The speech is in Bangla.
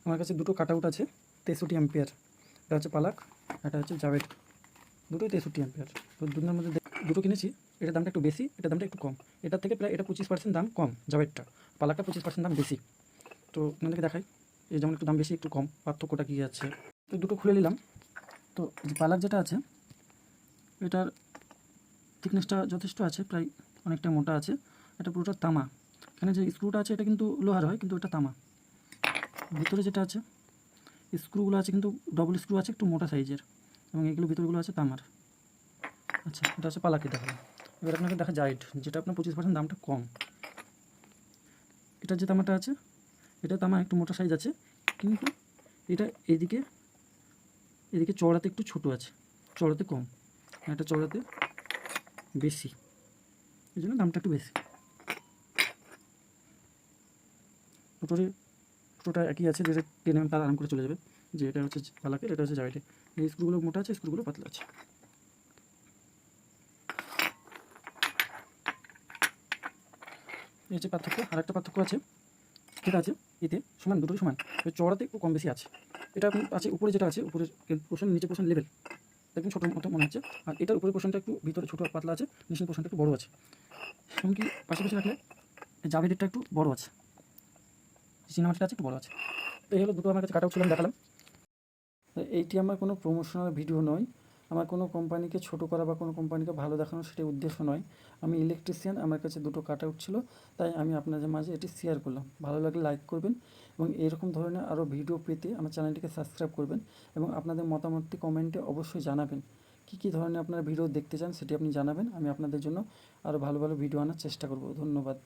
আমার কাছে দুটো কাট আউট আছে 63 অ্যাম্পিয়ার। এটা হচ্ছে পালাক, এটা হচ্ছে জাভেদ, দুটোই 63 অ্যাম্পিয়ার। তো দুটোর মধ্যে দুটো কিনেছি, এটার দামটা একটু বেশি, এটার দামটা একটু কম। এটার থেকে প্রায় এটা 25% দাম কম জাভেদটা, পালাকটা 25% দাম বেশি। তো আপনাদেরকে দেখাই, এই যেমন একটু দাম বেশি একটু কম, পার্থক্যটা কী আছে। তো দুটো খুলে নিলাম। তো যে পালাক যেটা আছে এটার থিকনেসটা যথেষ্ট আছে, প্রায় অনেকটা মোটা আছে। এটা পুরোটা তামা, এখানে যে স্ক্রুটা আছে এটা কিন্তু লোহার হয়, কিন্তু এটা তামা। ভিতরে যেটা আছে স্ক্রুগুলো আছে কিন্তু ডবল স্ক্রু আছে, একটু মোটা সাইজের, এবং এগুলো ভিতরগুলো আছে তামার। আচ্ছা, এটা হচ্ছে পালাকি দেখালাম। এবার আপনাকে দেখা জাইড, যেটা আপনার 25% দামটা কম। এটার যে তামাটা আছে এটা তামা, একটু মোটা সাইজ আছে, কিন্তু এটা এদিকে এদিকে চওড়াতে একটু ছোটো আছে, চওড়াতে কম, এটা চওড়াতে বেশি, এই জন্য দামটা একটু বেশি। দুটোটা একই আছে, যেটা টেনে তার আরাম করে চলে যাবে। যে এটা হচ্ছে পালাকের, এটা হচ্ছে জাইডের। এই স্ক্রুগুলো মোটা আছে, স্ক্রুগুলো পাতলা আছে। এই যে পার্থক্য। আর একটা পার্থক্য আছে, যেটা আছে এতে সমান, দুটোই সমান, চওড়াতে একটু কম বেশি আছে। এটা আছে উপরে, যেটা আছে উপরের পোর্শন, নিচের পোর্শন লেভেল, দেখুন ছোটো মতো মনে হচ্ছে। আর এটার উপরের পোর্শনটা একটু ভিতরে ছোটো পাতলা আছে, নিচের পোর্শনটা একটু বড় আছে। এমনকি পাশাপাশি রাখলে জাভেদেরটা একটু বড় আছে, সিনেমাটিটা আছে একটু বড় আছে। তো এই হলো দুটো আমার কাছে কাট আউট ছিল, দেখালাম। এইটি আমার কোনো প্রমোশনাল ভিডিও নয়, আমার কোনো কোম্পানিকে ছোটো করা বা কোনো কোম্পানিকে ভালো দেখানো সেটাই উদ্দেশ্য নয়। আমি ইলেকট্রিশিয়ান, আমার কাছে দুটো কাট আউট ছিল, তাই আমি আপনাদের মাঝে এটি শেয়ার করলাম। ভালো লাগলে লাইক করবেন, এবং এরকম ধরনের আরও ভিডিও পেতে আমার চ্যানেলটিকে সাবস্ক্রাইব করবেন, এবং আপনাদের মতামতটি কমেন্টে অবশ্যই জানাবেন। কী ধরনের আপনারা ভিডিও দেখতে চান সেটি আপনি জানাবেন, আমি আপনাদের জন্য আরও ভালো ভালো ভিডিও আনার চেষ্টা করব। ধন্যবাদ।